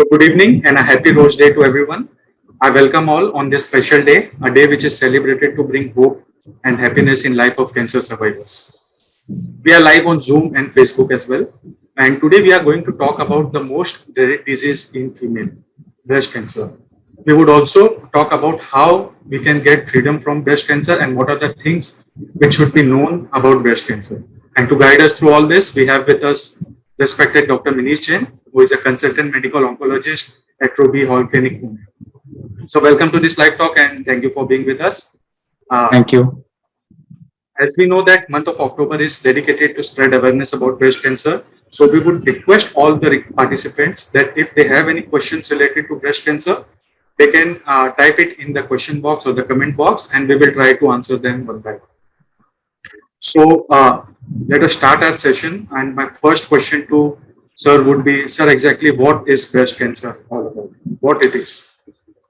So good evening and a happy Rose Day to everyone. I welcome all on this special day, a day which is celebrated to bring hope and happiness in life of cancer survivors. We are live on Zoom and Facebook as well. And today we are going to talk about the most dreaded disease in female, breast cancer. We would also talk about how we can get freedom from breast cancer and what are the things which should be known about breast cancer. And to guide us through all this, we have with us respected Dr. Minish Jain, who is a consultant medical oncologist at Ruby Hall Clinic, Pune. So welcome to this live talk and thank you for being with us. Thank you. As we know that month of October is dedicated to spread awareness about breast cancer. So we would request all the participants that if they have any questions related to breast cancer, they can type it in the question box or the comment box and we will try to answer them one by one. So let us start our session, and my first question to sir would be, sir, exactly what is breast cancer all about? What it is?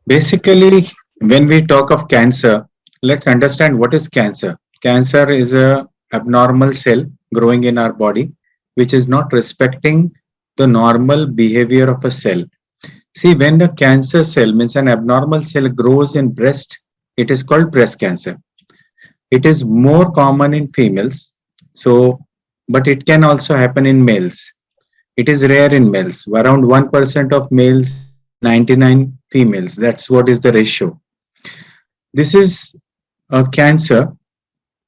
Basically, when we talk of cancer, let's understand what is cancer. Cancer is a abnormal cell growing in our body, which is not respecting the normal behavior of a cell. See, when a cancer cell means an abnormal cell grows in breast, it is called breast cancer. It is more common in females, but it can also happen in males. It is rare in males. Around 1% of males, 99 females. That's what is the ratio. This is a cancer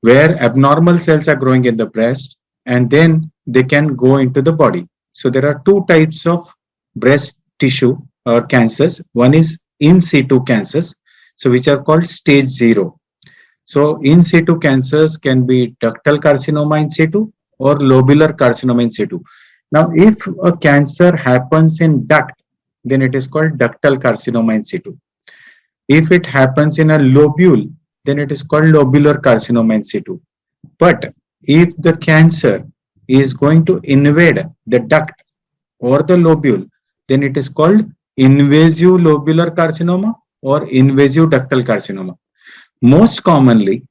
where abnormal cells are growing in the breast and then they can go into the body. So there are two types of breast tissue or cancers. One is in situ cancers, so which are called stage 0. So in situ cancers can be ductal carcinoma in situ or lobular carcinoma in situ. Now, if a cancer happens in duct, then it is called ductal carcinoma in situ. If it happens in a lobule, then it is called lobular carcinoma in situ. But if the cancer is going to invade the duct or the lobule, then it is called invasive lobular carcinoma or invasive ductal carcinoma. Most commonly,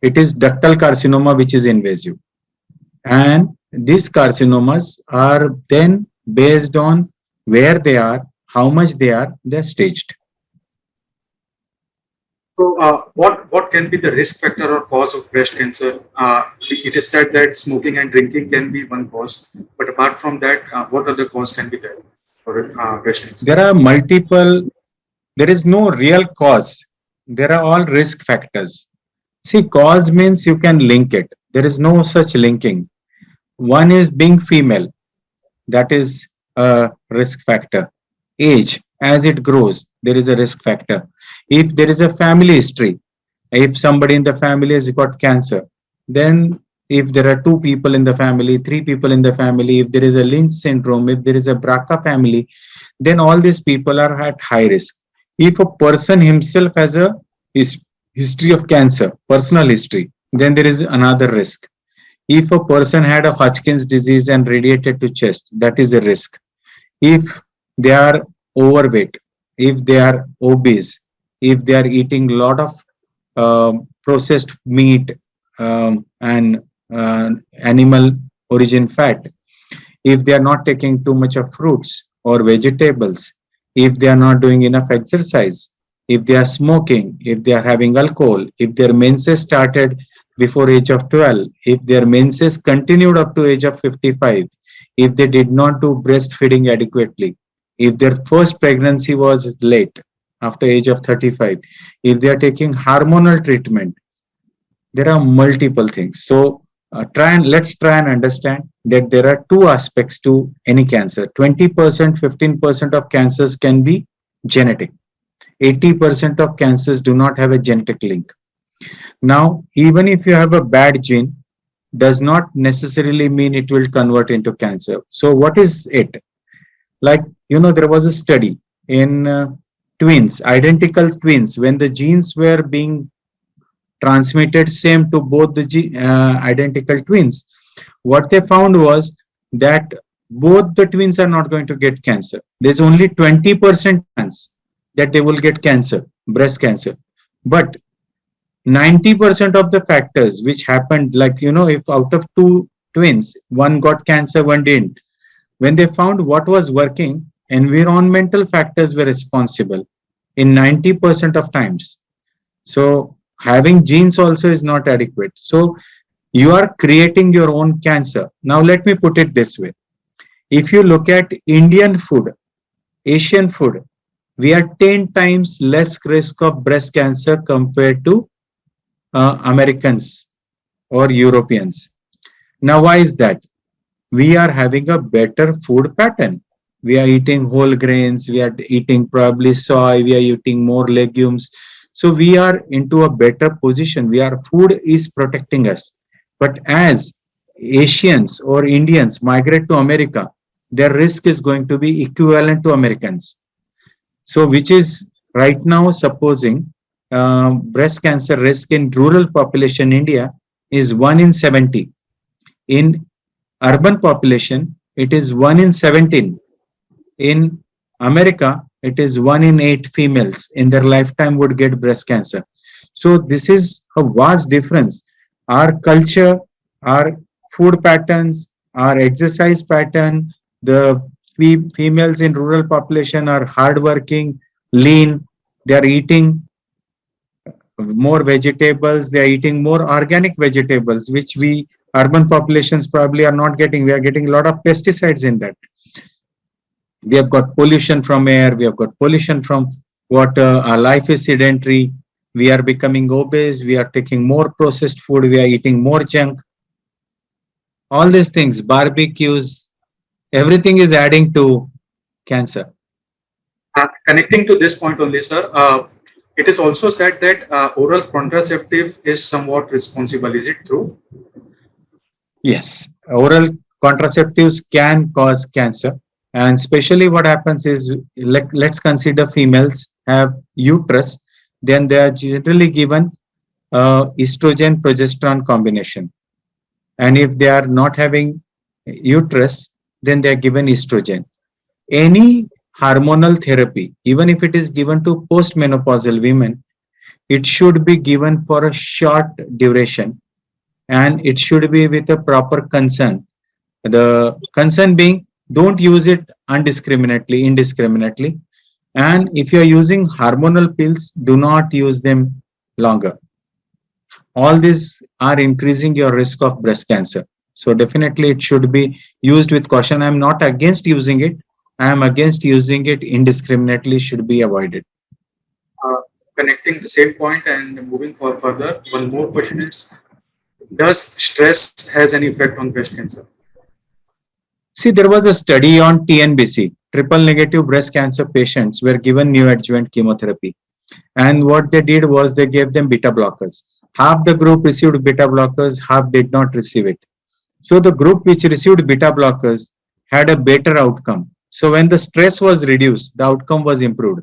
it is ductal carcinoma which is invasive. And these carcinomas are then based on where they are, how much they're staged. So what can be the risk factor or cause of breast cancer? It is said that smoking and drinking can be one cause, but apart from that, what other cause can be there for breast cancer? There are multiple, there is no real cause. There are all risk factors. See, cause means you can link it. There is no such linking. One is being female. That is a risk factor. Age, as it grows, there is a risk factor. If there is a family history, if somebody in the family has got cancer, then if there are 2 people in the family, 3 people in the family, if there is a Lynch syndrome, if there is a BRCA family, then all these people are at high risk. If a person himself has a history of cancer, personal history, then there is another risk. If a person had a Hodgkin's disease and radiated to chest, that is a risk. If they are overweight, if they are obese, if they are eating a lot of processed meat and animal origin fat, if they are not taking too much of fruits or vegetables, if they are not doing enough exercise, if they are smoking, if they are having alcohol, if their menses started before age of 12, if their menses continued up to age of 55, if they did not do breastfeeding adequately, if their first pregnancy was late after age of 35, if they are taking hormonal treatment, there are multiple things. So let's try and understand that there are 2 aspects to any cancer. 20%, 15% of cancers can be genetic. 80% of cancers do not have a genetic link. Now, even if you have a bad gene, does not necessarily mean it will convert into cancer. So what is it? Like, there was a study in twins, identical twins, when the genes were being transmitted same to both the identical twins. What they found was that both the twins are not going to get cancer. There's only 20% chance that they will get cancer, breast cancer. But 90% of the factors which happened, like, if out of 2 twins, one got cancer, one didn't. When they found what was working, environmental factors were responsible in 90% of times. So having genes also is not adequate. So you are creating your own cancer. Now let me put it this way. If you look at Indian food, Asian food, we are 10 times less risk of breast cancer compared to Americans or Europeans. Now, why is that? We are having a better food pattern. We are eating whole grains, we are eating probably soy, we are eating more legumes. So we are into a better position. Food is protecting us. But as Asians or Indians migrate to America, their risk is going to be equivalent to Americans. So which is right now supposing breast cancer risk in rural population India is 1 in 70. In urban population, it is 1 in 17. In America, it is 1 in 8 females in their lifetime would get breast cancer. So this is a vast difference. Our culture, our food patterns, our exercise pattern, the females in rural population are hardworking, lean, they are eating more vegetables, they are eating more organic vegetables, which we urban populations probably are not getting. We are getting a lot of pesticides in that. We have got pollution from air, we have got pollution from water, our life is sedentary, we are becoming obese, we are taking more processed food, we are eating more junk. All these things, barbecues, everything is adding to cancer. Connecting to this point only, sir, it is also said that oral contraceptive is somewhat responsible. Is it true? Yes, oral contraceptives can cause cancer. And especially what happens is, let's consider females have uterus, then they are generally given estrogen progesterone combination. And if they are not having uterus, then they are given estrogen. Any hormonal therapy, even if it is given to postmenopausal women, it should be given for a short duration and it should be with a proper concern. The concern being, don't use it indiscriminately. And if you are using hormonal pills, do not use them longer. All these are increasing your risk of breast cancer. So definitely it should be used with caution. I'm not against using it. I am against using it indiscriminately, should be avoided. Uh, Connecting the same point and moving for further, one more question is: does stress has any effect on breast cancer? See, there was a study on TNBC, triple negative breast cancer patients were given neoadjuvant chemotherapy. And what they did was they gave them beta blockers. Half the group received beta blockers, half did not receive it. So the group which received beta blockers had a better outcome. So when the stress was reduced, the outcome was improved.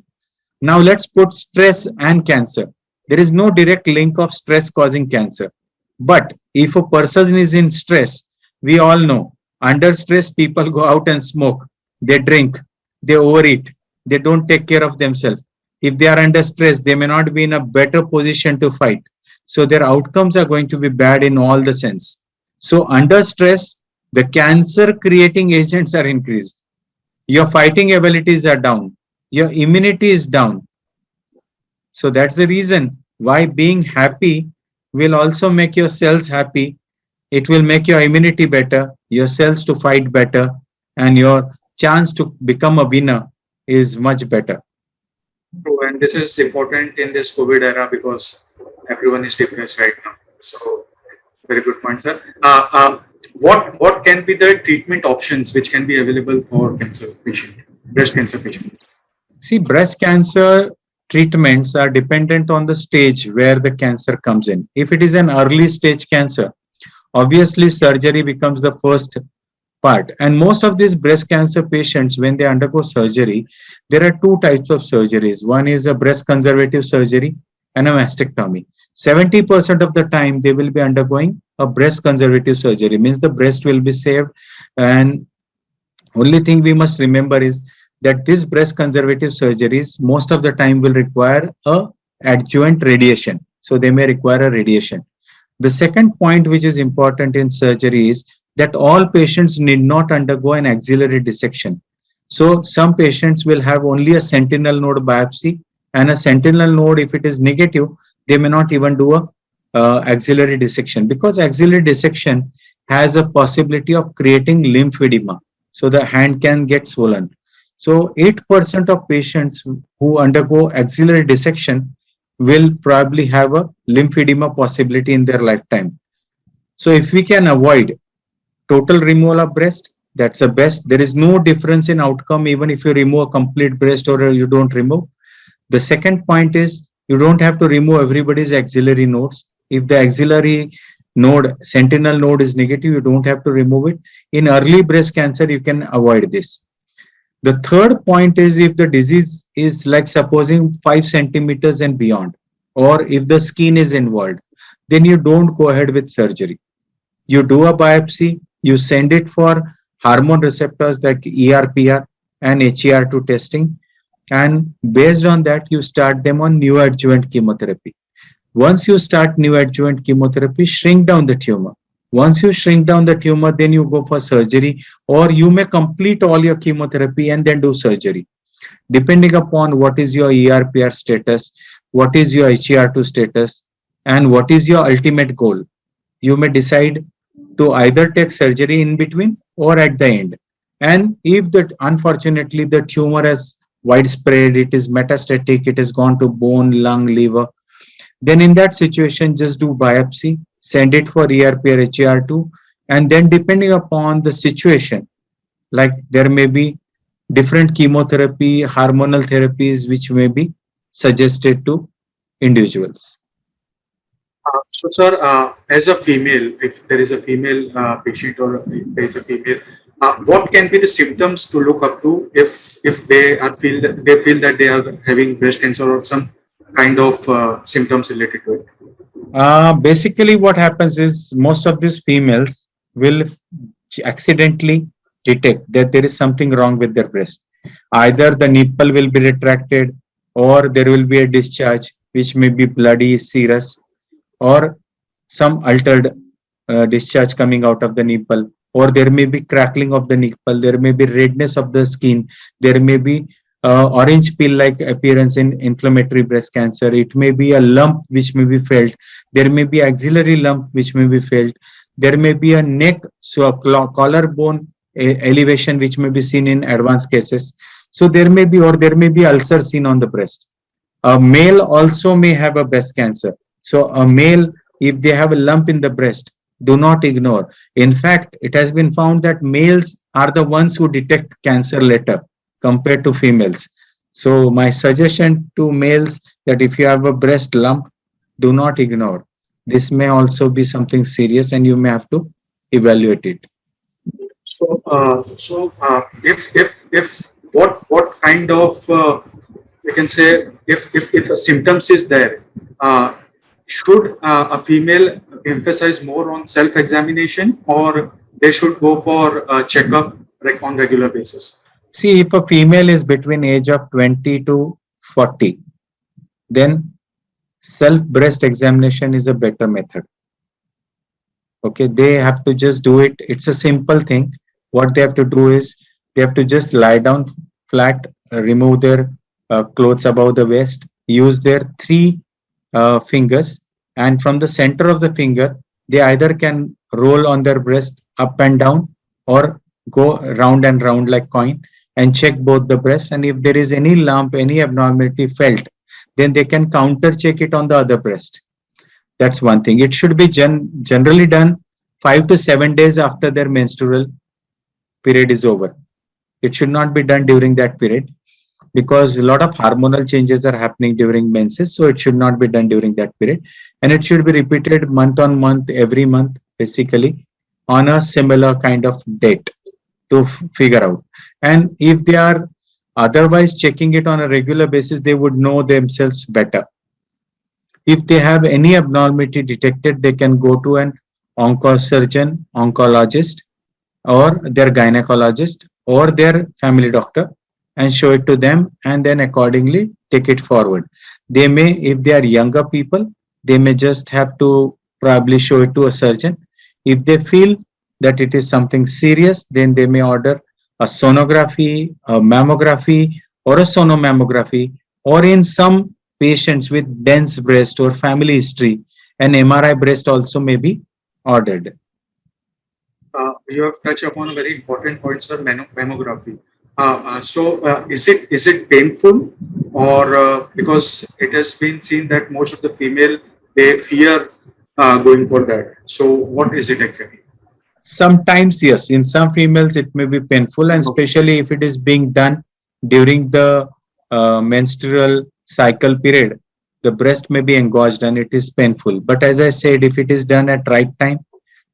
Now let's put stress and cancer. There is no direct link of stress causing cancer. But if a person is in stress, we all know under stress, people go out and smoke, they drink, they overeat, they don't take care of themselves. If they are under stress, they may not be in a better position to fight. So their outcomes are going to be bad in all the sense. So under stress, the cancer creating agents are increased. Your fighting abilities are down. Your immunity is down. So that's the reason why being happy will also make your cells happy. It will make your immunity better, your cells to fight better, and your chance to become a winner is much better. True, and this is important in this COVID era because everyone is depressed right now. So, very good point, sir. What can be the treatment options which can be available for cancer patient, breast cancer patient? See, breast cancer treatments are dependent on the stage where the cancer comes in. If it is an early stage cancer, obviously surgery becomes the first part. And most of these breast cancer patients, when they undergo surgery, there are two types of surgeries. One is a breast conservative surgery and a mastectomy. 70% of the time they will be undergoing a breast conservative surgery, means the breast will be saved. And only thing we must remember is that this breast conservative surgeries most of the time will require a adjuvant radiation. So they may require a radiation. The second point which is important in surgery is that all patients need not undergo an axillary dissection. So some patients will have only a sentinel node biopsy, and a sentinel node, if it is negative, they may not even do a axillary dissection, because axillary dissection has a possibility of creating lymphedema. So the hand can get swollen. So 8% of patients who undergo axillary dissection will probably have a lymphedema possibility in their lifetime. So if we can avoid total removal of breast, that's the best. There is no difference in outcome even if you remove a complete breast or you don't remove. The second point is you don't have to remove everybody's axillary nodes. If the axillary node, sentinel node is negative, you don't have to remove it. In early breast cancer, you can avoid this. The third point is if the disease is like supposing 5 centimeters and beyond, or if the skin is involved, then you don't go ahead with surgery. You do a biopsy, you send it for hormone receptors like ERPR and HER2 testing, and based on that, you start them on neoadjuvant chemotherapy. Once you start neoadjuvant chemotherapy, shrink down the tumor. Once you shrink down the tumor, then you go for surgery, or you may complete all your chemotherapy and then do surgery. Depending upon what is your ERPR status, what is your HER2 status, and what is your ultimate goal, you may decide to either take surgery in between or at the end. And if that unfortunately the tumor has widespread, it is metastatic, it has gone to bone, lung, liver, then in that situation, just do biopsy, send it for ERP or HER2, and then depending upon the situation, like there may be different chemotherapy, hormonal therapies which may be suggested to individuals. So, sir, as a female, if there is a female patient or if there is a female, what can be the symptoms to look up to if they are feel that they are having breast cancer or some kind of symptoms related to it? Basically, what happens is most of these females will accidentally detect that there is something wrong with their breast. Either the nipple will be retracted, or there will be a discharge which may be bloody, serous, or some altered discharge coming out of the nipple, or there may be crackling of the nipple, there may be redness of the skin, there may be orange peel like appearance in inflammatory breast cancer, it may be a lump which may be felt, there may be axillary lump which may be felt, there may be a neck, so a collarbone elevation which may be seen in advanced cases. So there may be, or there may be ulcer seen on the breast. A male also may have a breast cancer. So a male, if they have a lump in the breast, do not ignore. In fact, it has been found that males are the ones who detect cancer later compared to females. So my suggestion to males that if you have a breast lump, do not ignore. This may also be something serious and you may have to evaluate it. If what kind of we can say if a symptoms is there, uh, should a female emphasize more on self-examination or they should go for a checkup like on regular basis? See, if a female is between age of 20 to 40, then self breast examination is a better method. Okay, they have to just do it. It's a simple thing. What they have to do is they have to just lie down flat, remove their clothes above the waist, use their three fingers, and from the center of the finger, they either can roll on their breast up and down or go round and round like coin and check both the breast. And if there is any lump, any abnormality felt, then they can counter check it on the other breast. That's one thing. It should be generally done 5 to 7 days after their menstrual period is over. It should not be done during that period because a lot of hormonal changes are happening during menses. So it should not be done during that period. And it should be repeated month on month, every month, basically, on a similar kind of date to figure out. And if they are otherwise checking it on a regular basis, they would know themselves better. If they have any abnormality detected, they can go to an oncosurgeon, oncologist, or their gynecologist, or their family doctor and show it to them and then accordingly take it forward. They may, if they are younger people, they may just have to probably show it to a surgeon. If they feel that it is something serious, then they may order a sonography, a mammography, or a sonomammography, or in some patients with dense breast or family history, an MRI breast also may be ordered. You have touched upon a very important point, sir, mammography. Is it painful, or because it has been seen that most of the female they fear going for that. So what is it actually? Sometimes, yes, in some females it may be painful, and especially if it is being done during the menstrual cycle period, the breast may be engorged and it is painful. But as I said, if it is done at right time,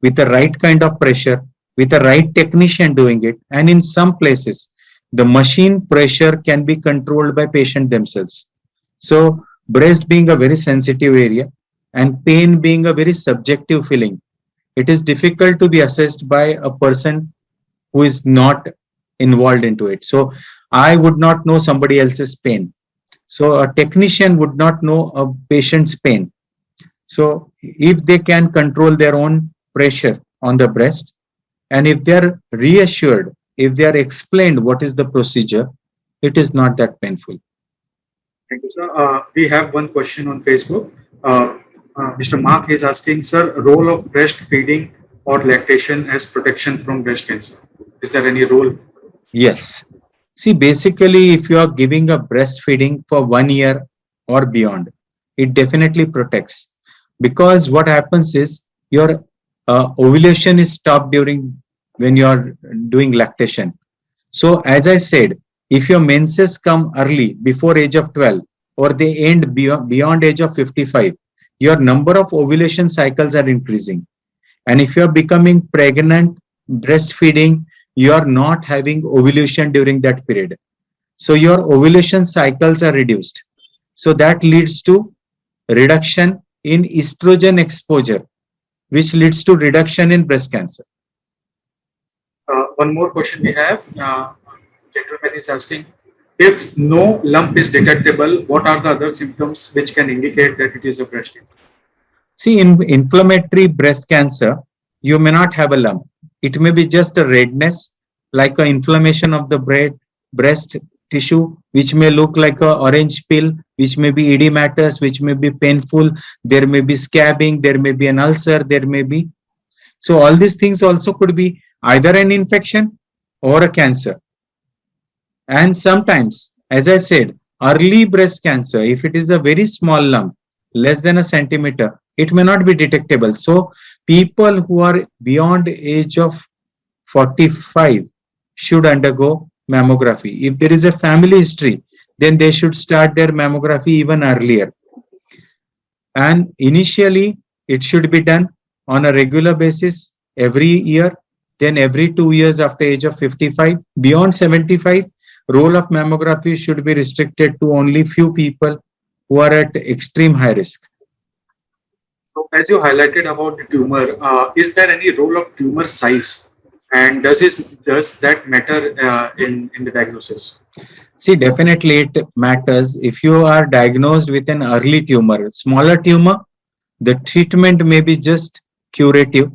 with the right kind of pressure, with the right technician doing it, and in some places, the machine pressure can be controlled by patient themselves. So, breast being a very sensitive area and pain being a very subjective feeling, it is difficult to be assessed by a person who is not involved into it. So I would not know somebody else's pain. So a technician would not know a patient's pain. So if they can control their own pressure on the breast, and if they are reassured, if they are explained what is the procedure, it is not that painful. Thank you, sir. We have one question on Facebook. Mr. Mark is asking, sir, role of breastfeeding or lactation as protection from breast cancer. Is there any role? Yes. See, basically, if you are giving a breastfeeding for 1 year or beyond, it definitely protects, because what happens is your ovulation is stopped during when you are doing lactation. So, as I said, if your menses come early before age of 12 or they end beyond age of 55, your number of ovulation cycles are increasing. And if you are becoming pregnant, breastfeeding, you are not having ovulation during that period. So your ovulation cycles are reduced. So that leads to reduction in estrogen exposure, which leads to reduction in breast cancer. One more question we have. Gentleman is asking, if no lump is detectable, what are the other symptoms which can indicate that it is a breast cancer? See, in inflammatory breast cancer, you may not have a lump. It may be just a redness, like an inflammation of the breast tissue, which may look like a orange peel, which may be edematous, which may be painful. There may be scabbing, there may be an ulcer, there may be. So all these things also could be either an infection or a cancer. And sometimes, as I said, early breast cancer, if it is a very small lump, less than a centimeter, it may not be detectable. So people who are beyond age of 45 should undergo mammography. If there is a family history, then they should start their mammography even earlier. And initially, it should be done on a regular basis every year, then every 2 years after age of 55. Beyond 75, role of mammography should be restricted to only few people who are at extreme high risk. So, as you highlighted about the tumor, is there any role of tumor size, and does that matter in the diagnosis? See, definitely it matters. If you are diagnosed with an early tumor, smaller tumor, the treatment may be just curative.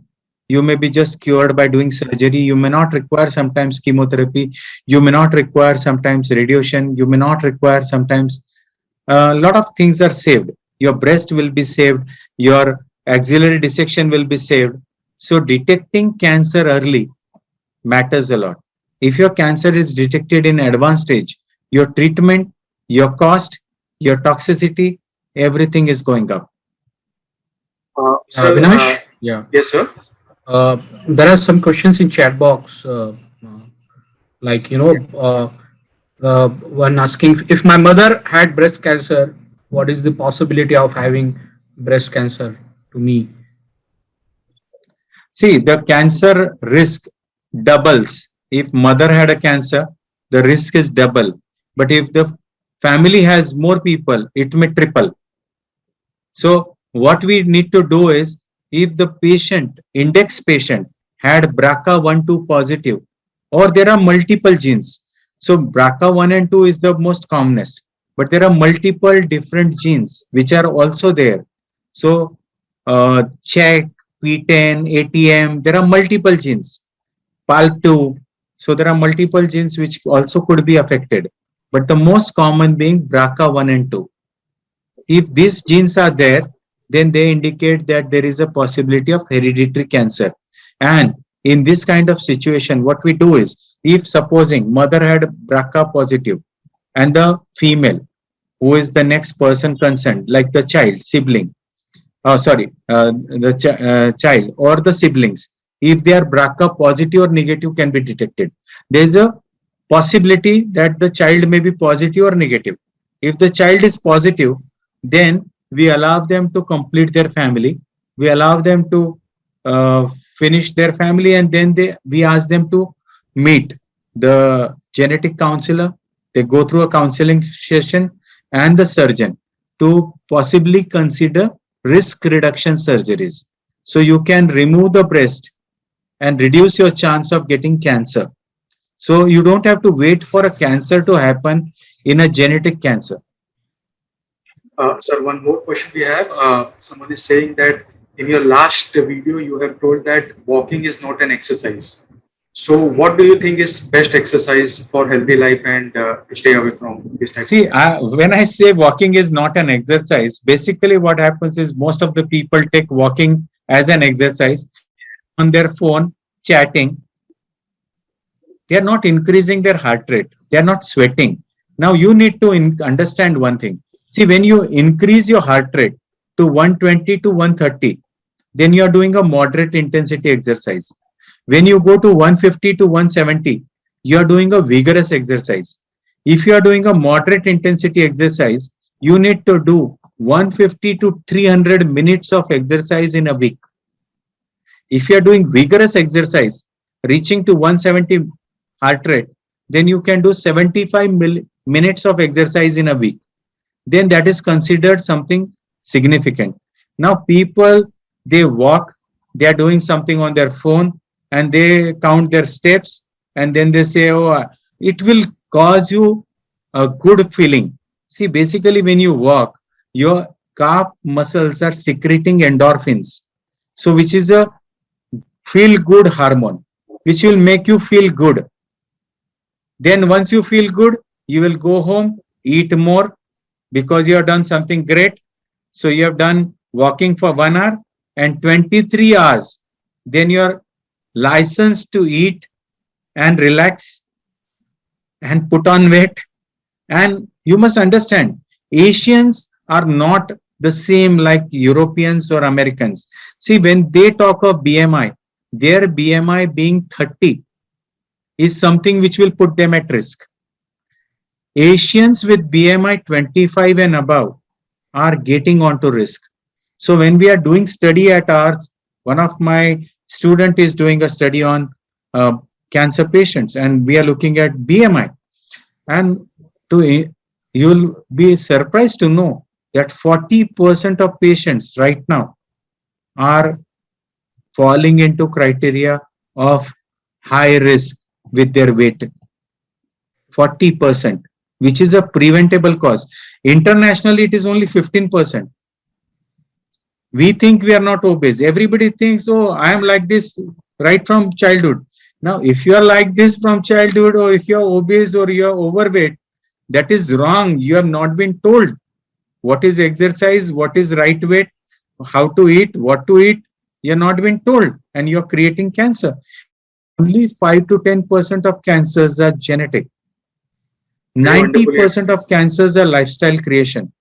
You may be just cured by doing surgery. You may not require sometimes chemotherapy. You may not require sometimes radiation. You may not require sometimes a lot of things are saved. Your breast will be saved. Your axillary dissection will be saved. So detecting cancer early matters a lot. If your cancer is detected in advanced stage, your treatment, your cost, your toxicity, everything is going up. Sir, Avinash? Yeah. yes, sir. There are some questions in chat box, like, one asking, if my mother had breast cancer, what is the possibility of having breast cancer to me? See, the cancer risk doubles. If mother had a cancer, the risk is double. But if the family has more people, it may triple. So what we need to do is, if the patient, index patient, had BRCA1 2 positive, or there are multiple genes. So BRCA1 and 2 is the most commonest, but there are multiple different genes which are also there. So check, P10, ATM, there are multiple genes, PAL2. So there are multiple genes which also could be affected, but the most common being BRCA1 and 2. If these genes are there, then they indicate that there is a possibility of hereditary cancer. And in this kind of situation, what we do is, if supposing mother had BRCA positive and the female, who is the next person concerned, like the child, sibling, the child or the siblings, if they are BRCA positive or negative can be detected. There is a possibility that the child may be positive or negative. If the child is positive, then we allow them to complete their family. We allow them to uh, finish their family, and then we ask them to meet the genetic counselor. They go through a counseling session and the surgeon to possibly consider risk reduction surgeries. So you can remove the breast and reduce your chance of getting cancer. So you don't have to wait for a cancer to happen in a genetic cancer. Sir, one more question we have. Someone is saying that in your last video, you have told that walking is not an exercise. So, what do you think is best exercise for healthy life and to stay away from this type of See, when I say walking is not an exercise, basically what happens is most of the people take walking as an exercise on their phone, chatting. They are not increasing their heart rate. They are not sweating. Now you need to understand one thing. See, when you increase your heart rate to 120 to 130, then you are doing a moderate intensity exercise. When you go to 150 to 170, you are doing a vigorous exercise. If you are doing a moderate intensity exercise, you need to do 150 to 300 minutes of exercise in a week. If you are doing vigorous exercise, reaching to 170 heart rate, then you can do 75 minutes of exercise in a week. Then that is considered something significant. Now people, they walk, they are doing something on their phone and they count their steps, and then they say, oh, it will cause you a good feeling. See, basically when you walk, your calf muscles are secreting endorphins. So which is a feel good hormone, which will make you feel good. Then once you feel good, you will go home, eat more because you have done something great. So you have done walking for 1 hour and 23 hours. Then you are licensed to eat and relax and put on weight. And you must understand, Asians are not the same like Europeans or Americans. See, when they talk of BMI, their BMI being 30 is something which will put them at risk. Asians with BMI 25 and above are getting onto risk. So when we are doing study at ours, one of my student is doing a study on cancer patients, and we are looking at BMI. And you'll be surprised to know that 40% of patients right now are falling into criteria of high risk with their weight. 40%, which is a preventable cause. Internationally, it is only 15%. We think we are not obese. Everybody thinks, oh, I am like this right from childhood. Now, if you are like this from childhood, or if you are obese or you are overweight, that is wrong. You have not been told what is exercise, what is right weight, how to eat, what to eat. You are not been told, and you are creating cancer. Only 5 to 10% of cancers are genetic. 90% of cancers are lifestyle creation.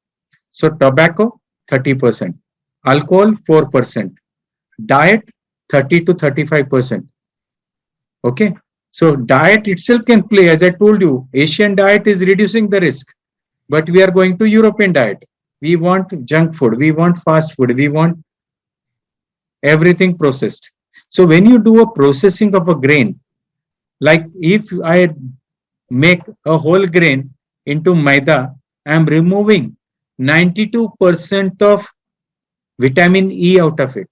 So tobacco, 30%. Alcohol, 4%. Diet, 30 to 35%. Okay. So diet itself can play. As I told you, Asian diet is reducing the risk. But we are going to European diet. We want junk food. We want fast food. We want everything processed. So when you do a processing of a grain, like if I make a whole grain into maida, I am removing 92% of vitamin E out of it.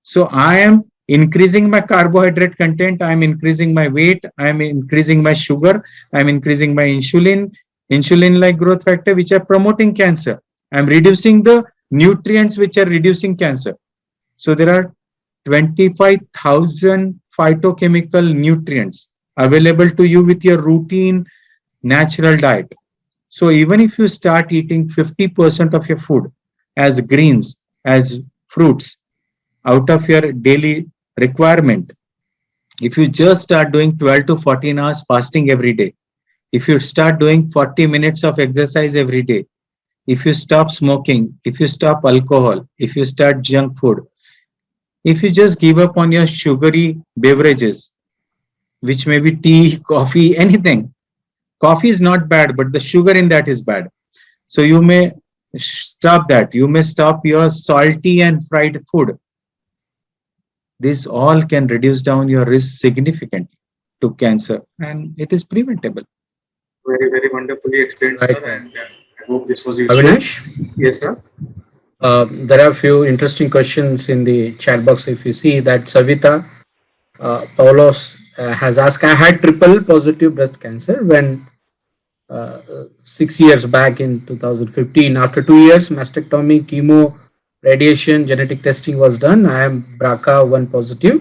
So I am increasing my carbohydrate content, I am increasing my weight, I am increasing my sugar, I am increasing my insulin like growth factor, which are promoting cancer. I am reducing the nutrients which are reducing cancer. So there are 25,000 phytochemical nutrients available to you with your routine natural diet. So even if you start eating 50% of your food as greens, as fruits out of your daily requirement, if you just start doing 12 to 14 hours fasting every day, if you start doing 40 minutes of exercise every day, if you stop smoking, if you stop alcohol, if you start junk food, if you just give up on your sugary beverages, which may be tea, coffee, anything. Coffee is not bad, but the sugar in that is bad. So you may stop that. You may stop your salty and fried food. This all can reduce down your risk significantly to cancer, and it is preventable. Very, very wonderfully explained, Right. sir. And I hope this was useful. Avinash, Yes, sir. there are a few interesting questions in the chat box. If you see that Savita Paulos has asked, I had triple positive breast cancer when 6 years back in 2015. After 2 years, mastectomy, chemo, radiation, genetic testing was done. I am BRCA1 positive.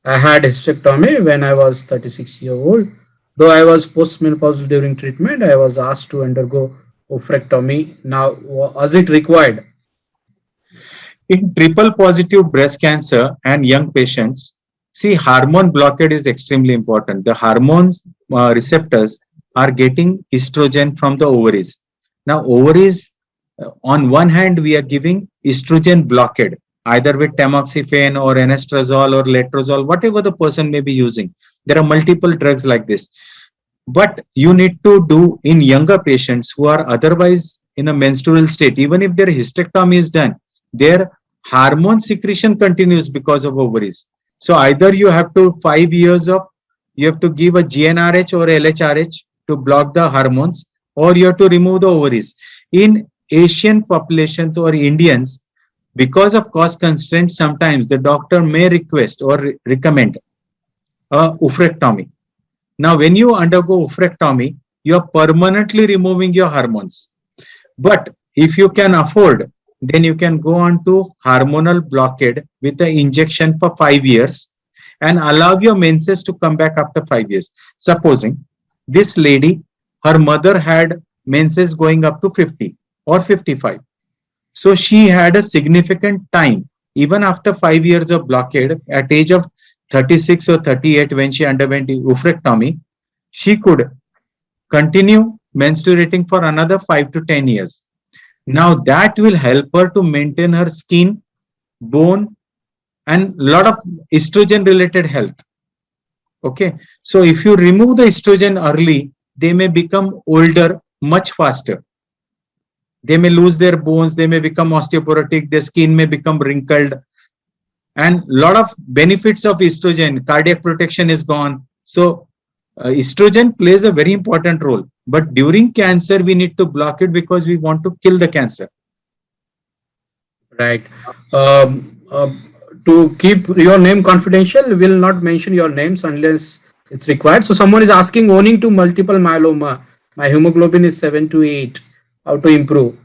I had hysterectomy when I was 36 years old. Though I was postmenopausal during treatment, I was asked to undergo oophorectomy. Now, was it required? In triple positive breast cancer and young patients, see, hormone blockade is extremely important. The hormones receptors are getting estrogen from the ovaries. Now, ovaries, on one hand, we are giving estrogen blockade, either with tamoxifen or anastrozole or letrozole, whatever the person may be using. There are multiple drugs like this. But you need to do in younger patients who are otherwise in a menstrual state, even if their hysterectomy is done, their hormone secretion continues because of ovaries. So either you have to 5 years of, you have to give a GnRH or LHRH to block the hormones, or you have to remove the ovaries. In Asian populations or Indians, because of cost constraints, sometimes the doctor may request or recommend a oophorectomy. Now, when you undergo oophorectomy, you are permanently removing your hormones. But if you can afford, then you can go on to hormonal blockade with the injection for 5 years and allow your menses to come back after 5 years. Supposing this lady, her mother had menses going up to 50 or 55. So she had a significant time, even after 5 years of blockade, at age of 36 or 38, when she underwent the oophorectomy, she could continue menstruating for another 5 to 10 years. Now that will help her to maintain her skin, bone, and lot of estrogen related health. Okay. So if you remove the estrogen early, they may become older much faster. They may lose their bones, they may become osteoporotic, their skin may become wrinkled, and lot of benefits of estrogen, cardiac protection is gone. So estrogen plays a very important role, but during cancer we need to block it because we want to kill the cancer. Right. To keep your name confidential, we will not mention your names unless it's required. So someone is asking, owning to multiple myeloma, my hemoglobin is 7 to 8. How to improve?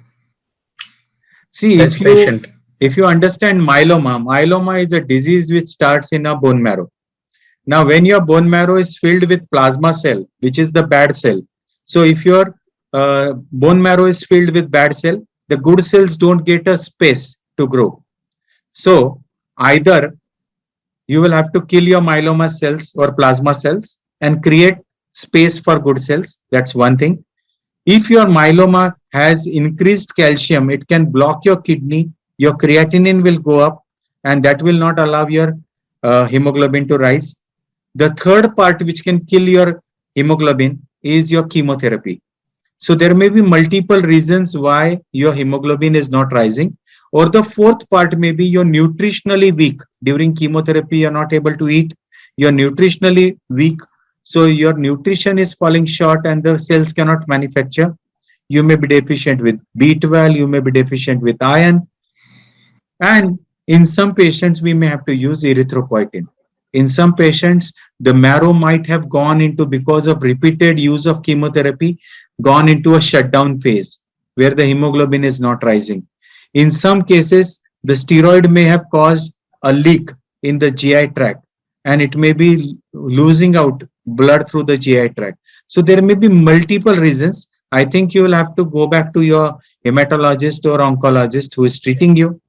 See, This patient. if you understand myeloma is a disease which starts in a bone marrow. Now, when your bone marrow is filled with plasma cell, which is the bad cell, so if your bone marrow is filled with bad cell, the good cells don't get a space to grow. So either you will have to kill your myeloma cells or plasma cells and create space for good cells. That's one thing. If your myeloma has increased calcium, it can block your kidney, your creatinine will go up, and that will not allow your hemoglobin to rise. The third part which can kill your hemoglobin is your chemotherapy. So there may be multiple reasons why your hemoglobin is not rising. Or the fourth part may be you're nutritionally weak. During chemotherapy, you're not able to eat. You're nutritionally weak. So your nutrition is falling short and the cells cannot manufacture. You may be deficient with B12, you may be deficient with iron. And in some patients, we may have to use erythropoietin. In some patients, the marrow might have gone into, because of repeated use of chemotherapy, gone into a shutdown phase where the hemoglobin is not rising. In some cases, the steroid may have caused a leak in the GI tract and it may be losing out blood through the GI tract. So there may be multiple reasons. I think you will have to go back to your hematologist or oncologist who is treating you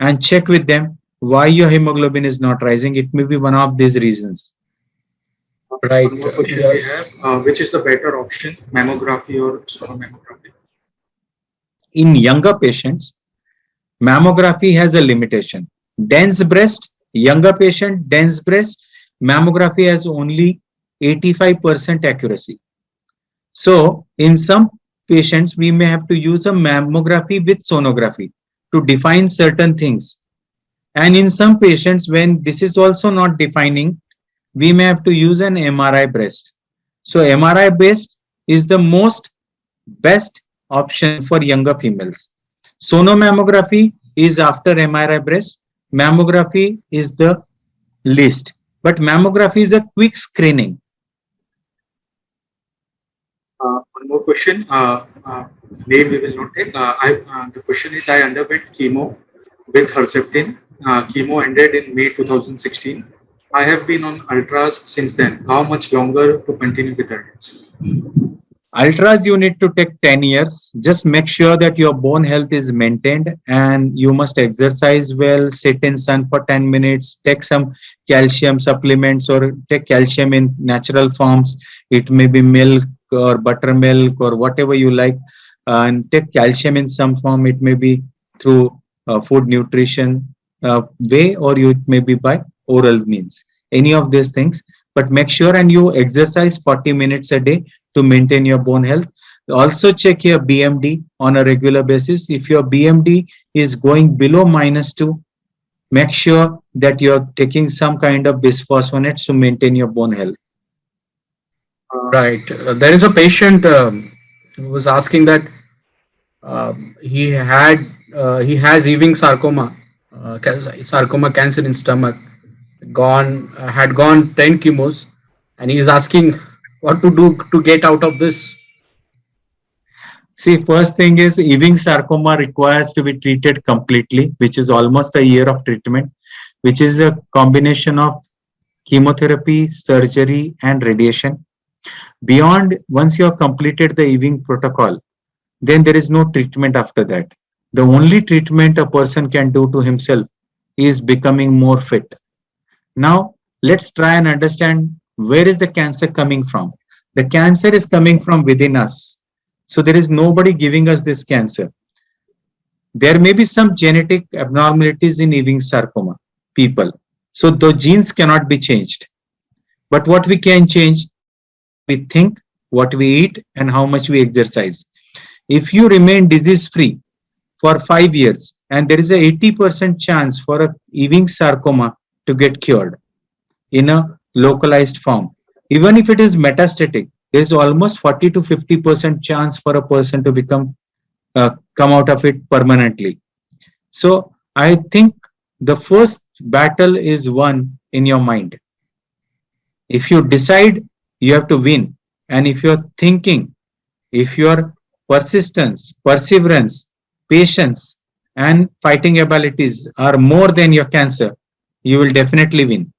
and check with them why your hemoglobin is not rising. It may be one of these reasons. Right. One more question we Yes. have. Which is the better option, mammography or sonomammography? In younger patients, mammography has a limitation. Dense breast, younger patient, dense breast, mammography has only 85% accuracy. So in some patients, we may have to use a mammography with sonography to define certain things. And in some patients, when this is also not defining, we may have to use an MRI breast. So MRI breast is the most best option for younger females. Sonomammography is after MRI breast. Mammography is the least. But mammography is a quick screening. One more question. Name we will not take. The question is: I underwent chemo with Herceptin. Chemo ended in May 2016. I have been on ultras since then. How much longer to continue with that? Ultras you need to take 10 years. Just make sure that your bone health is maintained and you must exercise well, sit in sun for 10 minutes, take some calcium supplements or take calcium in natural forms. It may be milk or buttermilk or whatever you like, and take calcium in some form. It may be through food nutrition way, or it may be by oral means, any of these things. But make sure and you exercise 40 minutes a day to maintain your bone health. Also check your BMD on a regular basis. If your BMD is going below -2, make sure that you're taking some kind of bisphosphonates to maintain your bone health. Right. There is a patient who was asking that he has Ewing sarcoma, sarcoma cancer in stomach. Had gone 10 chemos, and he is asking what to do to get out of this. See, first thing is Ewing sarcoma requires to be treated completely, which is almost a year of treatment, which is a combination of chemotherapy, surgery, and radiation. Beyond, once you have completed the Ewing protocol, then there is no treatment after that. The only treatment a person can do to himself is becoming more fit. Now, let's try and understand where is the cancer coming from. The cancer is coming from within us. So there is nobody giving us this cancer. There may be some genetic abnormalities in Ewing sarcoma people. So the genes cannot be changed. But what we can change is what we think, what we eat, and how much we exercise. If you remain disease free for 5 years, and there is a 80% chance for a Ewing sarcoma to get cured in a localized form. Even if it is metastatic, there is almost 40 to 50% chance for a person to come out of it permanently. So I think the first battle is won in your mind. If you decide, you have to win. And if you're thinking, if your persistence, perseverance, patience, and fighting abilities are more than your cancer, you will definitely win.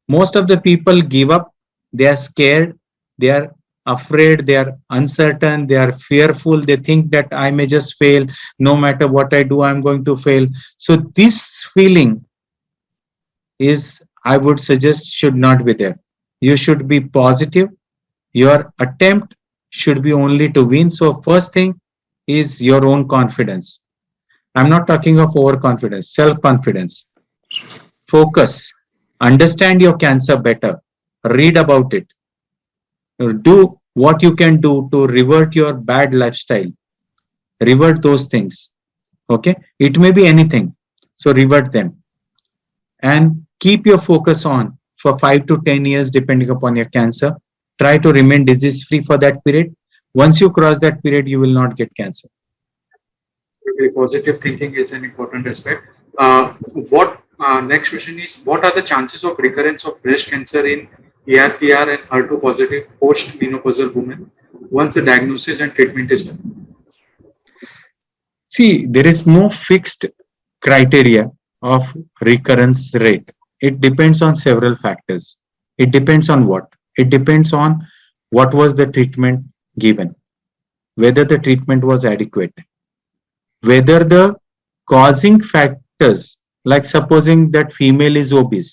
Most of the people give up. They are scared. They are afraid. They are uncertain. They are fearful. They think that I may just fail. No matter what I do, I'm going to fail. So this feeling is, I would suggest, should not be there. You should be positive. Your attempt should be only to win. So first thing is your own confidence. I'm not talking of overconfidence, self-confidence. Focus. Understand your cancer better. Read about it. Do what you can do to revert your bad lifestyle. Revert those things. Okay. It may be anything. So revert them. And keep your focus on for 5 to 10 years, depending upon your cancer. Try to remain disease free for that period. Once you cross that period, you will not get cancer. Positive thinking is an important aspect. What next question is: what are the chances of recurrence of breast cancer in ARPR and HER2 positive post-menopausal women once the diagnosis and treatment is done? See, there is no fixed criteria of recurrence rate. It depends on several factors. It depends on what? It depends on what was the treatment given, whether the treatment was adequate, whether the causing factors, like supposing that female is obese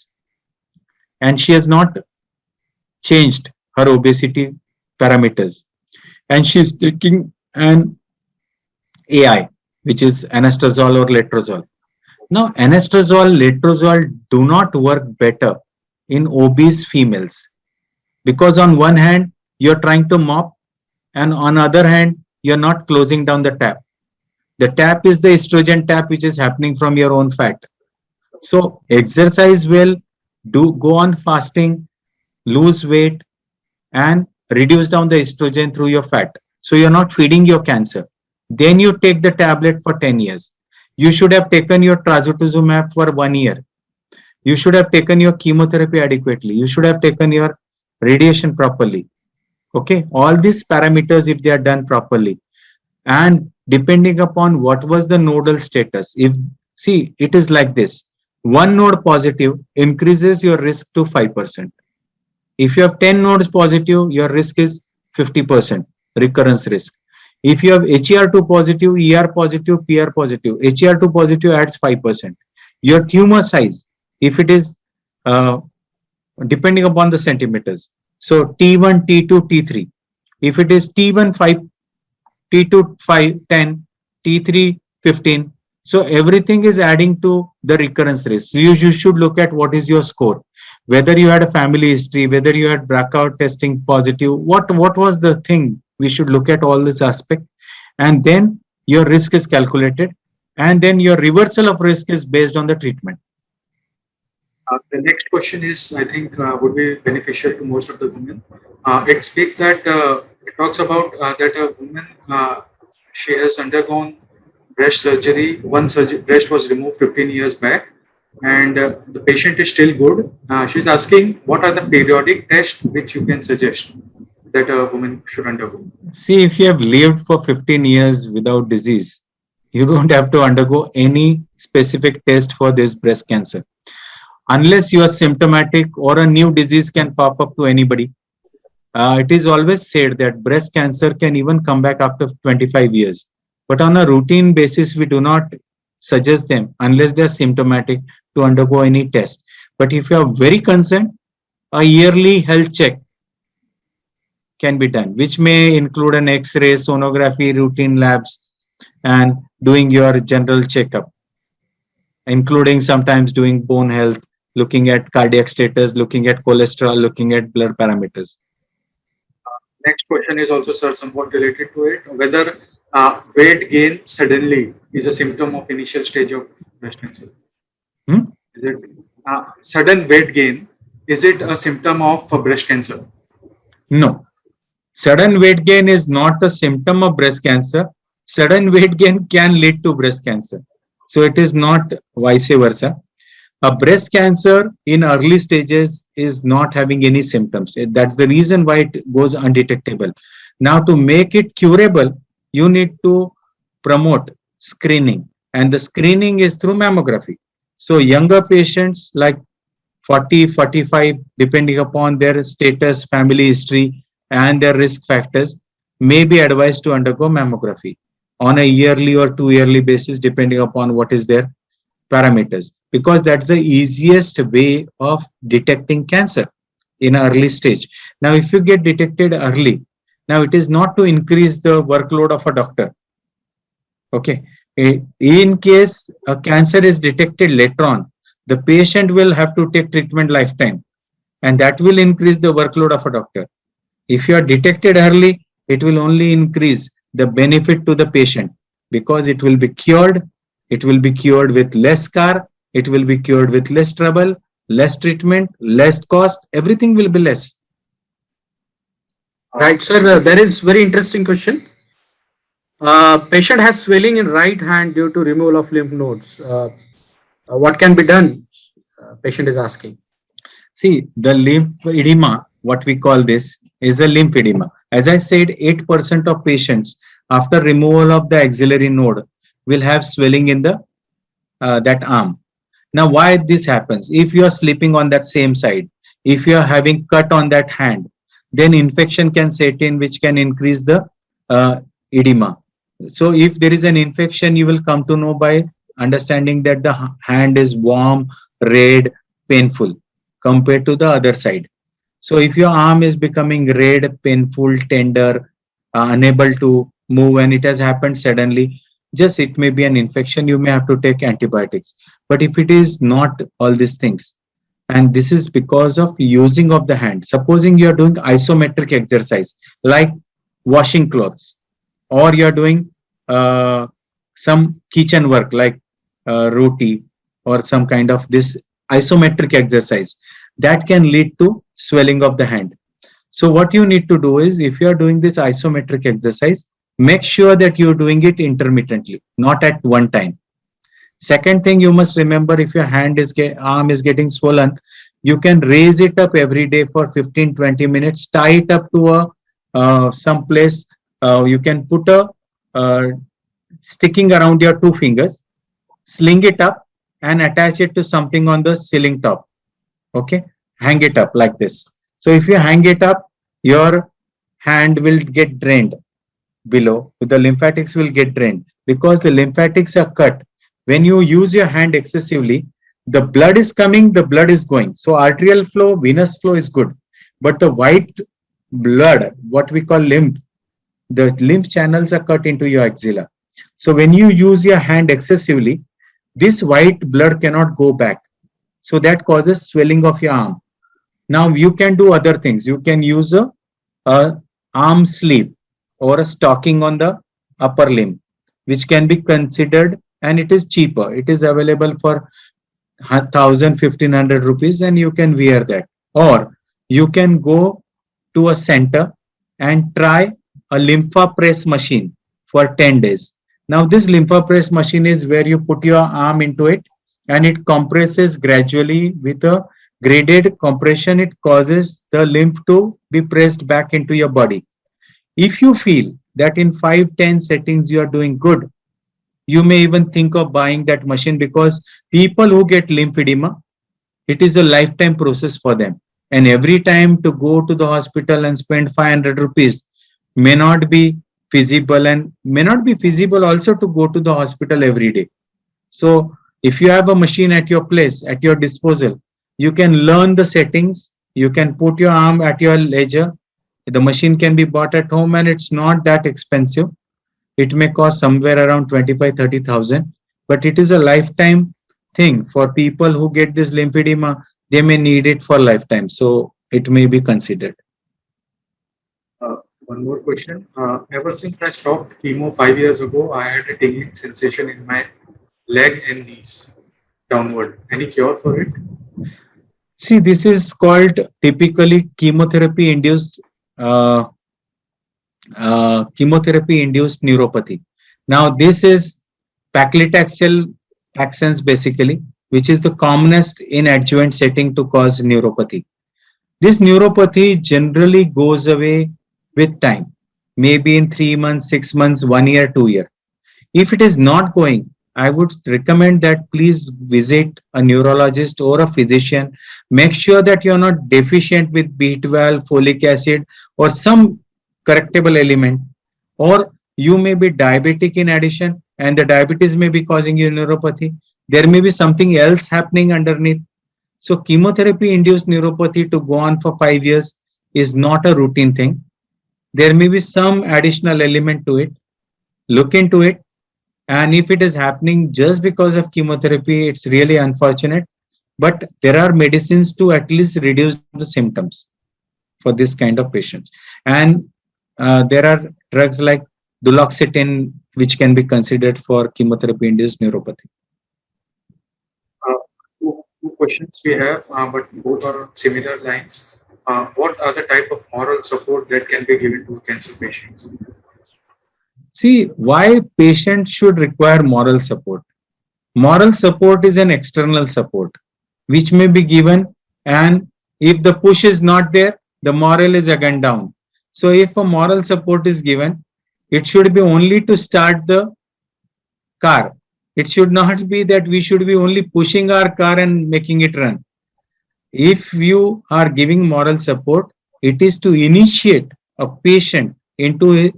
and she has not changed her obesity parameters and she's taking an AI, which is anastrozole or letrozole. Now, anastrozole, letrozole do not work better in obese females because on one hand, you're trying to mop and on other hand, you're not closing down the tap. The tap is the estrogen tap which is happening from your own fat. So exercise well, do go on fasting, lose weight and reduce down the estrogen through your fat. So you're not feeding your cancer. Then you take the tablet for 10 years. You should have taken your trastuzumab for 1 year. You should have taken your chemotherapy adequately. You should have taken your radiation properly. Okay, all these parameters, if they are done properly, and depending upon what was the nodal status, if see, it is like this: one node positive increases your risk to 5%. If you have 10 nodes positive, your risk is 50% recurrence risk. If you have HER2 positive, ER positive, PR positive, HER2 positive adds 5%. Your tumor size, if it is depending upon the centimeters. So T1, T2, T3. If it is T1 5, T2 5, 10, T3 15. So everything is adding to the recurrence risk. You should look at what is your score. Whether you had a family history, whether you had BRCA testing positive, what was the thing? We should look at all this aspect, and then your risk is calculated, and then your reversal of risk is based on the treatment. The next question is, I think, would be beneficial to most of the women. It speaks that it talks about that a woman she has undergone breast surgery. One breast was removed 15 years back, and the patient is still good. She's asking, what are the periodic tests which you can suggest that a woman should undergo? See, if you have lived for 15 years without disease, you don't have to undergo any specific test for this breast cancer. Unless you are symptomatic or a new disease can pop up to anybody. It is always said that breast cancer can even come back after 25 years. But on a routine basis, we do not suggest them unless they are symptomatic to undergo any test. But if you are very concerned, a yearly health check can be done, which may include an X-ray, sonography, routine labs, and doing your general checkup, including sometimes doing bone health, looking at cardiac status, looking at cholesterol, looking at blood parameters. Next question is also, sir, somewhat related to it. Whether weight gain suddenly is a symptom of initial stage of breast cancer? Is it sudden weight gain? Is it a symptom of breast cancer? No. Sudden weight gain is not a symptom of breast cancer. Sudden weight gain can lead to breast cancer. So it is not vice versa. A breast cancer in early stages is not having any symptoms. That's the reason why it goes undetectable. Now, to make it curable, you need to promote screening, and the screening is through mammography. So younger patients like 40, 45, depending upon their status, family history, and their risk factors, may be advised to undergo mammography on a yearly or 2 yearly basis, depending upon what is their parameters, because that's the easiest way of detecting cancer in an early stage. Now, if you get detected early, now it is not to increase the workload of a doctor. Okay. In case a cancer is detected later on, the patient will have to take treatment lifetime, and that will increase the workload of a doctor. If you are detected early, it will only increase the benefit to the patient because it will be cured. It will be cured with less scar. It will be cured with less trouble, less treatment, less cost. Everything will be less. Right, sir. There is very interesting question. Patient has swelling in right hand due to removal of lymph nodes. What can be done? Patient is asking. See, the lymph edema, what we call this, is a lymph edema. As I said, 8% of patients after removal of the axillary node will have swelling in the that arm. Now, why this happens? If you are sleeping on that same side, if you are having cut on that hand, then infection can set in, which can increase the edema. So if there is an infection, you will come to know by understanding that the hand is warm, red, painful compared to the other side. So if your arm is becoming red, painful, tender, unable to move, and it has happened suddenly, just it may be an infection, you may have to take antibiotics. But if it is not all these things, and this is because of using of the hand. Supposing you are doing isometric exercise like washing clothes, or you are doing uh, some kitchen work like roti or some kind of this isometric exercise, that can lead to swelling of the hand. So what you need to do is, if you are doing this isometric exercise, make sure that you're doing it intermittently, not at one time. Second thing you must remember, if your arm is getting swollen, you can raise it up every day for 15-20 minutes, tie it up to a some place. You can put a uh, sticking around your two fingers, sling it up and attach it to something on the ceiling top. Okay, hang it up like this. So if you hang it up, your hand will get drained below. The lymphatics will get drained because the lymphatics are cut. When you use your hand excessively, the blood is coming, the blood is going. So arterial flow, venous flow is good. But the white blood, what we call lymph, the lymph channels are cut into your axilla. So when you use your hand excessively, this white blood cannot go back. So that causes swelling of your arm. Now you can do other things. You can use a arm sleeve or a stocking on the upper limb, which can be considered, and it is cheaper. It is available for 1,000-1,500 rupees, and you can wear that. Or you can go to a center and try a lympha press machine for 10 days. Now this lympha press machine is where you put your arm into it and it compresses gradually with a graded compression. It causes the lymph to be pressed back into your body. If you feel that in 5-10 settings you are doing good, you may even think of buying that machine, because people who get lymphedema, it is a lifetime process for them. And every time to go to the hospital and spend 500 rupees may not be feasible, and may not be feasible also to go to the hospital every day. So if you have a machine at your place, at your disposal, you can learn the settings, you can put your arm at your leisure. The machine can be bought at home and it's not that expensive. It may cost somewhere around 25-30,000, but it is a lifetime thing for people who get this lymphedema. They may need it for lifetime, so it may be considered. One more question. Ever since I stopped chemo 5 years ago, I had a tingling sensation in my leg and knees downward. Any cure for it? See, this is called typically uh, chemotherapy-induced neuropathy. Now, this is paclitaxel accents basically, which is the commonest in adjuvant setting to cause neuropathy. This neuropathy generally goes away with time, maybe in 3 months, 6 months, 1 year, 2 year. If it is not going, I would recommend that please visit a neurologist or a physician. Make sure that you are not deficient with B12, folic acid, or some correctable element, or you may be diabetic in addition, and the diabetes may be causing you neuropathy. There may be something else happening underneath. So chemotherapy induced neuropathy to go on for 5 years is not a routine thing. There may be some additional element to it. Look into it. And if it is happening just because of chemotherapy, it's really unfortunate. But there are medicines to at least reduce the symptoms for this kind of patients. And there are drugs like duloxetine, which can be considered for chemotherapy induced neuropathy. Two questions we have, but both are on similar lines. What are the type of moral support that can be given to cancer patients? See, why patients should require moral support? Moral support is an external support which may be given, and if the push is not there, the moral is again down. So if a moral support is given, it should be only to start the car. It should not be that we should be only pushing our car and making it run. If you are giving moral support, It is to initiate a patient into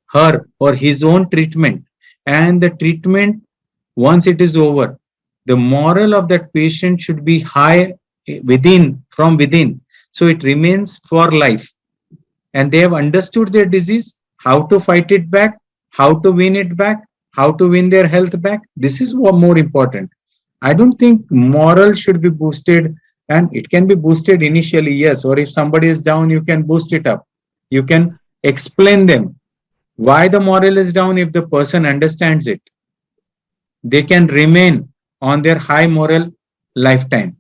her or his own treatment. And the treatment, once it is over, the moral of that patient should be high within, from within. So it remains for life. And they have understood their disease, how to fight it back, how to win it back, how to win their health back. This is what more important. I don't think moral should be boosted, and it can be boosted initially, yes. Or if somebody is down, you can boost it up. You can explain them why the moral is down. If the person understands it, they can remain on their high moral lifetime.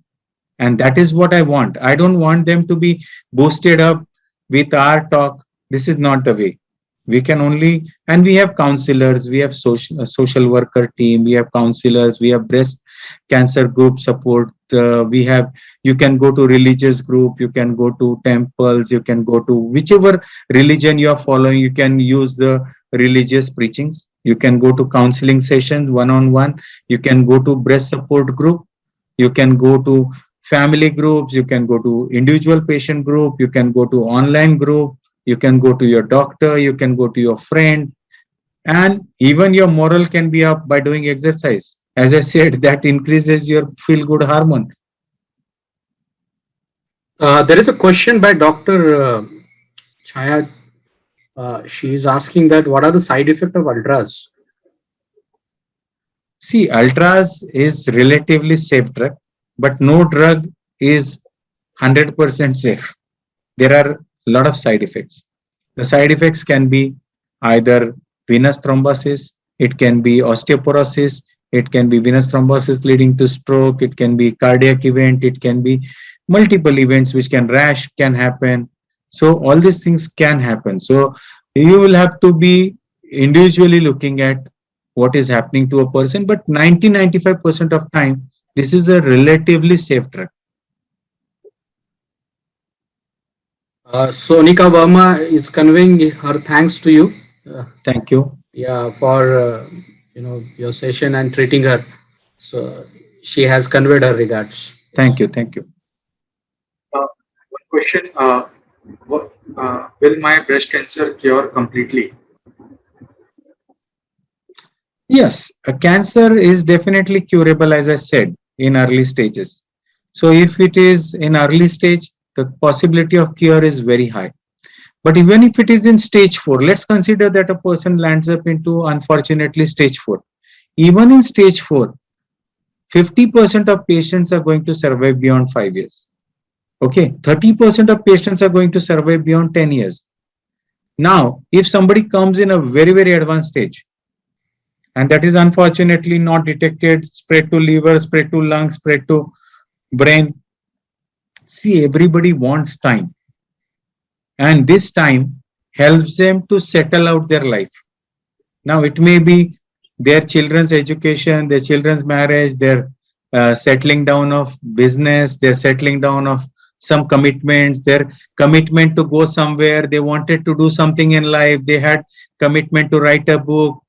And that is what I want. I don't want them to be boosted up with our talk. This is not the way. We can only, and we have counselors, we have social worker team, we have counselors, we have breast cancer group support. We have, you can go to religious group, you can go to temples, you can go to whichever religion you are following, you can use the religious preachings. You can go to counseling sessions one-on-one. You can go to breast support group. You can go to family groups, you can go to individual patient group, you can go to online group, you can go to your doctor, you can go to your friend, and even your moral can be up by doing exercise. As I said, that increases your feel good hormone. There is a question by Dr. Chaya. She is asking that what are the side effects of ultras? See, ultras is relatively safe drug, but no drug is 100% safe. There are a lot of side effects. The side effects can be either venous thrombosis, it can be osteoporosis, it can be venous thrombosis leading to stroke, it can be cardiac event, it can be multiple events which can rash can happen. So all these things can happen. So you will have to be individually looking at what is happening to a person, but 90-95% of time, this is a relatively safe drug. Sonika Verma is conveying her thanks to you. Thank you. Yeah, for your session and treating her. So she has conveyed her regards. Thank you. Thank you. One question: will my breast cancer cure completely? Yes, a cancer is definitely curable, as I said, in early stages. So if it is in early stage, the possibility of cure is very high. But even if it is in stage 4, let's consider that a person lands up into, unfortunately, stage 4. Even in stage 4, 50% of patients are going to survive beyond 5 years. Okay, 30% of patients are going to survive beyond 10 years. Now, if somebody comes in a very, very advanced stage, and that is unfortunately not detected, spread to liver, spread to lungs, spread to brain. See, everybody wants time. And this time helps them to settle out their life. Now, it may be their children's education, their children's marriage, their settling down of business, their settling down of some commitments, their commitment to go somewhere, they wanted to do something in life, they had commitment to write a book,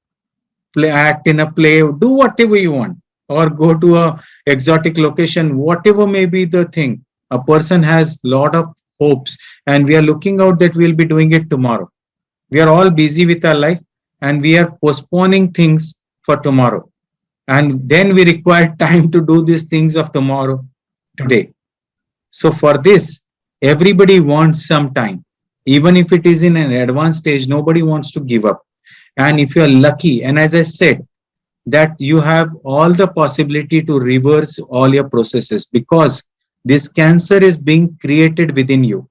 act in a play, do whatever you want, or go to a exotic location, whatever may be the thing. A person has lot of hopes, and we are looking out that we'll be doing it tomorrow. We are all busy with our life, and we are postponing things for tomorrow. And then we require time to do these things of tomorrow today. So for this, everybody wants some time. Even if it is in an advanced stage, nobody wants to give up. And if you are lucky, and as I said, that you have all the possibility to reverse all your processes, because this cancer is being created within you.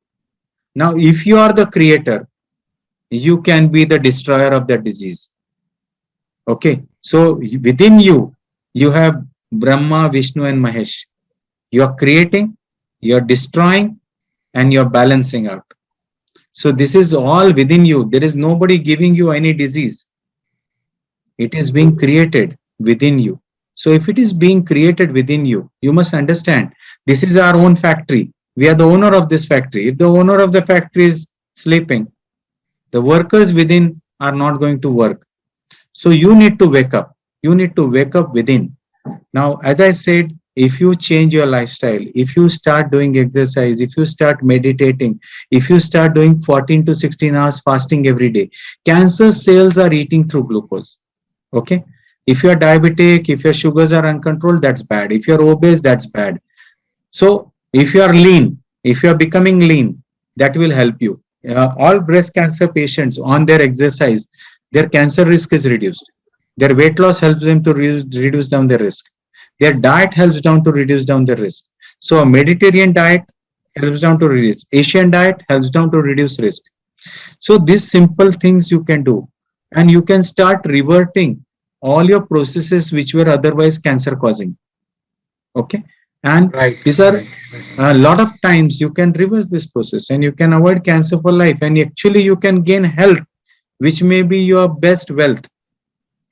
Now, if you are the creator, you can be the destroyer of that disease. Okay, so within you, you have Brahma, Vishnu, and Mahesh. You are creating, you are destroying, and you are balancing out. So this is all within you. There is nobody giving you any disease. It is being created within you. So if it is being created within you, you must understand this is our own factory. We are the owner of this factory. If the owner of the factory is sleeping, the workers within are not going to work. So you need to wake up. You need to wake up within. Now, as I said, if you change your lifestyle, if you start doing exercise, if you start meditating, if you start doing 14 to 16 hours fasting every day, cancer cells are eating through glucose. Okay. If you're diabetic, if your sugars are uncontrolled, that's bad. If you're obese, that's bad. So if you are lean, if you are becoming lean, that will help you. All breast cancer patients on their exercise, their cancer risk is reduced. Their weight loss helps them to reduce down their risk. Their diet helps down to reduce down the risk. So a Mediterranean diet helps down to reduce. Asian diet helps down to reduce risk. So these simple things you can do, and you can start reverting all your processes which were otherwise cancer causing. Okay, and Right, these are right, right. a lot of times you can reverse this process and you can avoid cancer for life, and actually you can gain health which may be your best wealth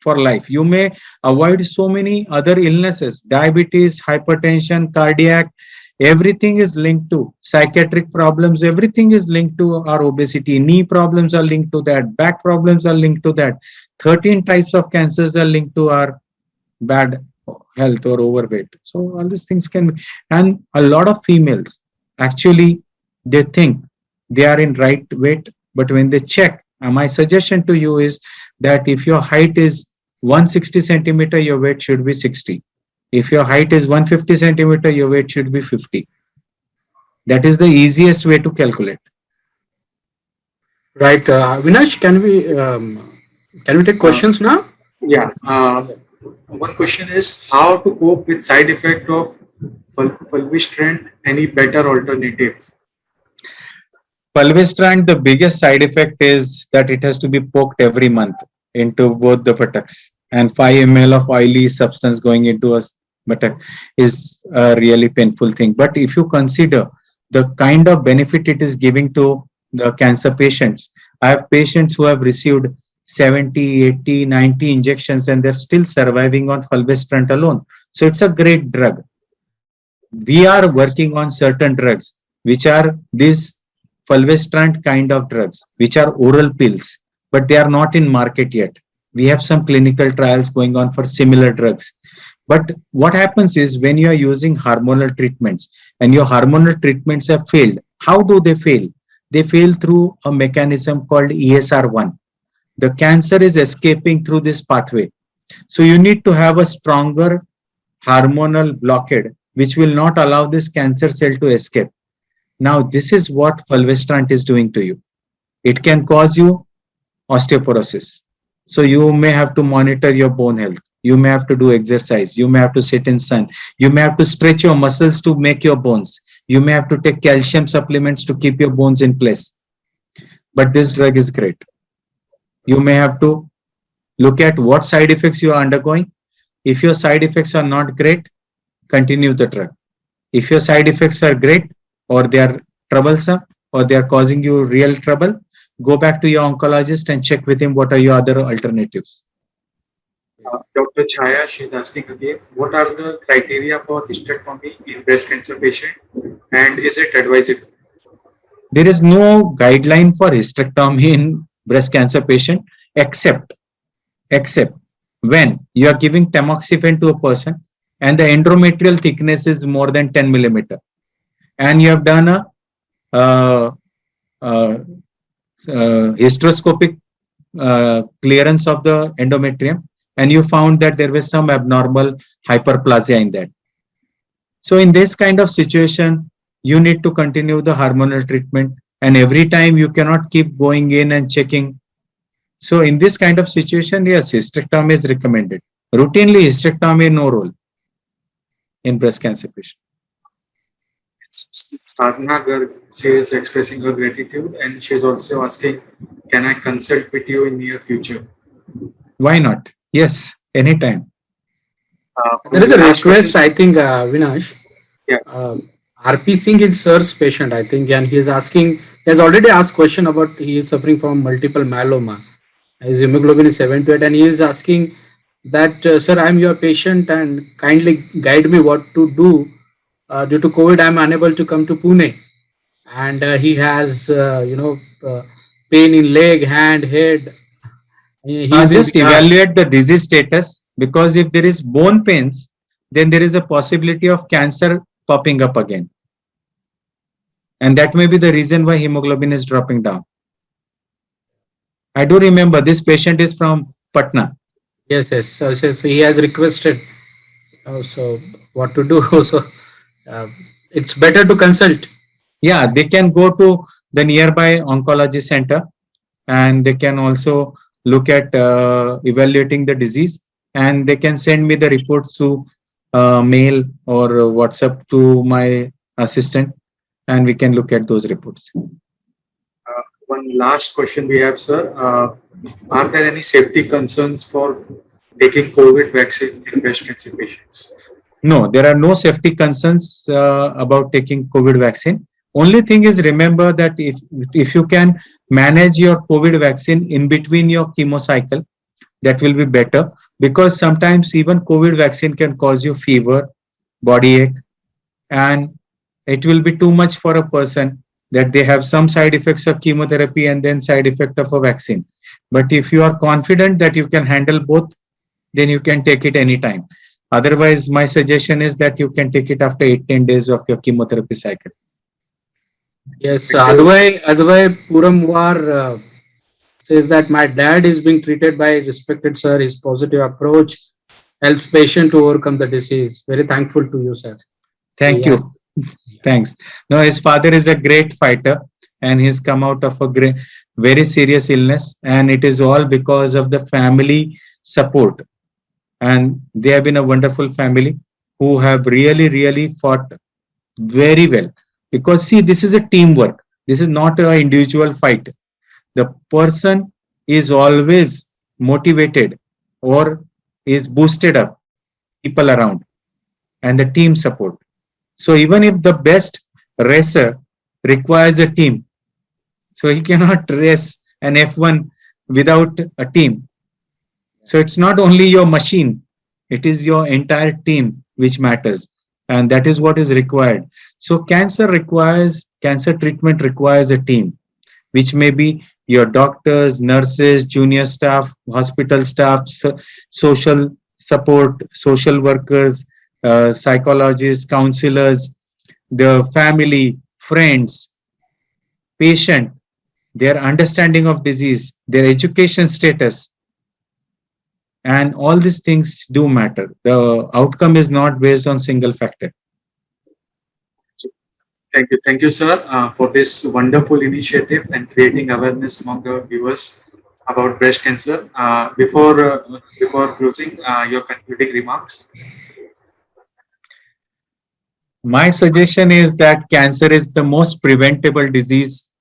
for life. You may avoid so many other illnesses, diabetes, hypertension, cardiac, everything is linked to psychiatric problems, everything is linked to our obesity. Knee problems are linked to that, back problems are linked to that. 13 types of cancers are linked to our bad health or overweight. So all these things can be, and a lot of females actually they think they are in right weight, but when they check, my suggestion to you is that if your height is 160 centimeter, your weight should be 60. If your height is 150 centimeter, your weight should be 50. That is the easiest way to calculate. Right, Vinash, can we take Uh, questions now? yeah. One question is how to cope with side effect of fulvestrant. Any better alternative? Fulvestrant, the biggest side effect is that it has to be poked every month into both the buttocks, and 5 ml of oily substance going into a buttock is a really painful thing. But if you consider the kind of benefit it is giving to the cancer patients, I have patients who have received 70, 80, 90 injections and they're still surviving on fulvestrant alone. So it's a great drug. We are working on certain drugs which are these fulvestrant kind of drugs which are oral pills, but they are not in market yet. We have some clinical trials going on for similar drugs. But what happens is when you are using hormonal treatments and your hormonal treatments have failed, how do they fail? They fail through a mechanism called ESR1. The cancer is escaping through this pathway. So you need to have a stronger hormonal blockade which will not allow this cancer cell to escape. Now, this is what fulvestrant is doing to you. It can cause you osteoporosis. So you may have to monitor your bone health. You may have to do exercise. You may have to sit in sun. You may have to stretch your muscles to make your bones. You may have to take calcium supplements to keep your bones in place. But this drug is great. You may have to look at what side effects you are undergoing. If your side effects are not great, continue the drug. If your side effects are great or they are troublesome or they are causing you real trouble, go back to your oncologist and check with him what are your other alternatives. Dr. Chaya, she's asking again, what are the criteria for hysterectomy in breast cancer patient, and is it advisable? There is no guideline for hysterectomy in breast cancer patient except except when you are giving tamoxifen to a person and the endometrial thickness is more than 10 millimeter and you have done a uh, uh, hysteroscopic clearance of the endometrium and you found that there was some abnormal hyperplasia in that. So in this kind of situation, you need to continue the hormonal treatment, and every time you cannot keep going in and checking. So in this kind of situation, yes, hysterectomy is recommended. Routinely, hysterectomy no role in breast cancer patient. Sadhana Garg, she is expressing her gratitude and she is also asking, can I consult with you in near future? Why not? Yes, anytime. There is The a last request, question. I think, Vinash. Yeah. RP Singh is Sir's patient, I think, and he is asking, he has already asked question about he is suffering from multiple myeloma. His hemoglobin is 7 to 8, and he is asking that, sir, I am your patient and kindly guide me what to do. Due to COVID, I am unable to come to Pune, and he has, pain in leg, hand, head. He is in Just Bihar. evaluate the disease status because if there is bone pains, then there is a possibility of cancer popping up again. And that may be the reason why hemoglobin is dropping down. I do remember this patient is from Patna. Yes, yes. So he has requested. So what to do? So uh, it's better to consult. Yeah, they can go to the nearby oncology center, and they can also look at evaluating the disease, and they can send me the reports through mail or WhatsApp to my assistant, and we can look at those reports. One last question we have, sir. Are there any safety concerns for taking COVID vaccine in breast cancer patients? No, there are no safety concerns about taking COVID vaccine. Only thing is, remember that if you can manage your COVID vaccine in between your chemo cycle, that will be better, because sometimes even COVID vaccine can cause you fever, body ache, and it will be too much for a person that they have some side effects of chemotherapy and then side effect of a vaccine. But if you are confident that you can handle both, then you can take it anytime. Otherwise, my suggestion is that you can take it after 8-10 days of your chemotherapy cycle. Yes, Thank you. Advai Puramwar says that my dad is being treated by respected sir. His positive approach helps patient to overcome the disease. Very thankful to you, sir. Thank Yes. you. Thanks. No, his father is a great fighter, and he's come out of a great, very serious illness, and it is all because of the family support. And they have been a wonderful family who have really, really fought very well. Because see, this is a teamwork. This is not an individual fight. The person is always motivated or is boosted up by people around and the team support. So even if the best racer requires a team, so he cannot race an F1 without a team. So it's not only your machine, it is your entire team which matters. And that is what is required. So cancer treatment requires a team, which may be your doctors, nurses, junior staff, hospital staff, social support, social workers, psychologists, counselors, the family, friends, patient, their understanding of disease, their education status, and all these things do matter. The outcome is not based on single factor. Thank you, sir, for this wonderful initiative and creating awareness among the viewers about breast cancer. Before closing, your concluding remarks. My suggestion is that cancer is the most preventable disease,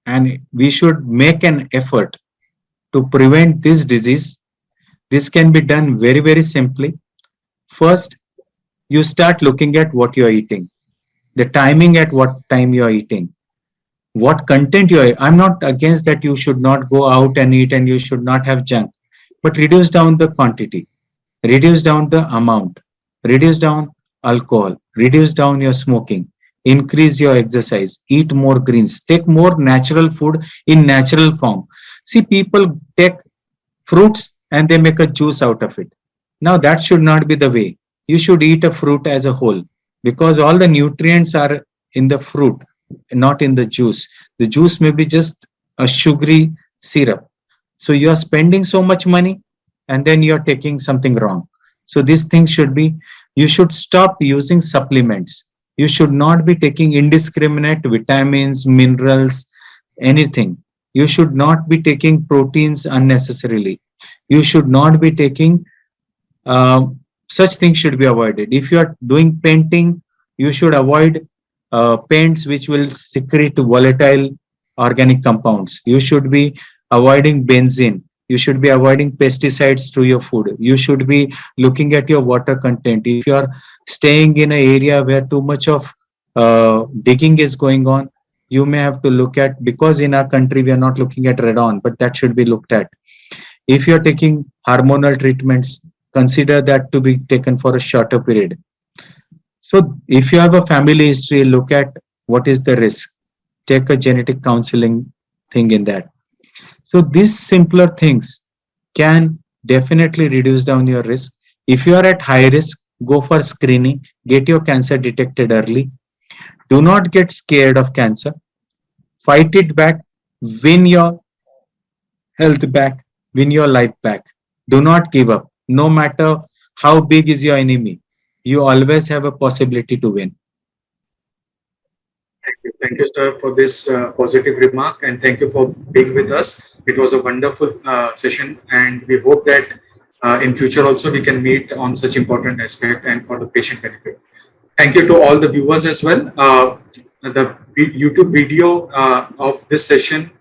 and we should make an effort to prevent this disease. This can be done very, very simply. First, you start looking at what you are eating, the timing at what time you are eating, what content you are. I'm not against that you should not go out and eat and you should not have junk, but reduce down the quantity, reduce down the amount, reduce down alcohol, reduce down your smoking, increase your exercise, eat more greens, take more natural food in natural form. See, people take fruits and they make a juice out of it. Now, that should not be the way. You should eat a fruit as a whole, because all the nutrients are in the fruit, not in the juice. The juice may be just a sugary syrup. So you are spending so much money and then you are taking something wrong. So this thing should be, you should stop using supplements. You should not be taking indiscriminate vitamins, minerals, anything. You should not be taking proteins unnecessarily. You should not be taking, such things should be avoided. If you are doing painting, you should avoid paints which will secrete volatile organic compounds. You should be avoiding benzene. You should be avoiding pesticides to your food. You should be looking at your water content. If you are staying in an area where too much of digging is going on, you may have to look at, because in our country we are not looking at radon, but that should be looked at. If you're taking hormonal treatments, consider that to be taken for a shorter period. So if you have a family history, look at what is the risk. Take a genetic counseling thing in that. So these simpler things can definitely reduce down your risk. If you are at high risk, go for screening, get your cancer detected early. Do not get scared of cancer. Fight it back, win your health back, win your life back. Do not give up. No matter how big is your enemy, you always have a possibility to win. Thank you, sir, for this positive remark, and thank you for being with us. It was a wonderful session, and we hope that in future also we can meet on such important aspect and for the patient benefit. Thank you to all the viewers as well. The YouTube video of this session,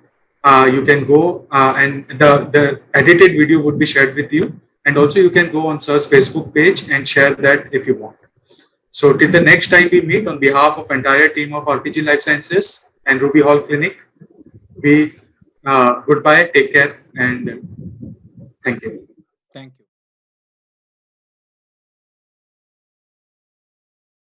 you can go and the edited video would be shared with you, and also you can go on Sir's Facebook page and share that if you want. So till the next time we meet, on behalf of entire team of RPG Life Sciences and Ruby Hall Clinic, we goodbye, take care, and thank you.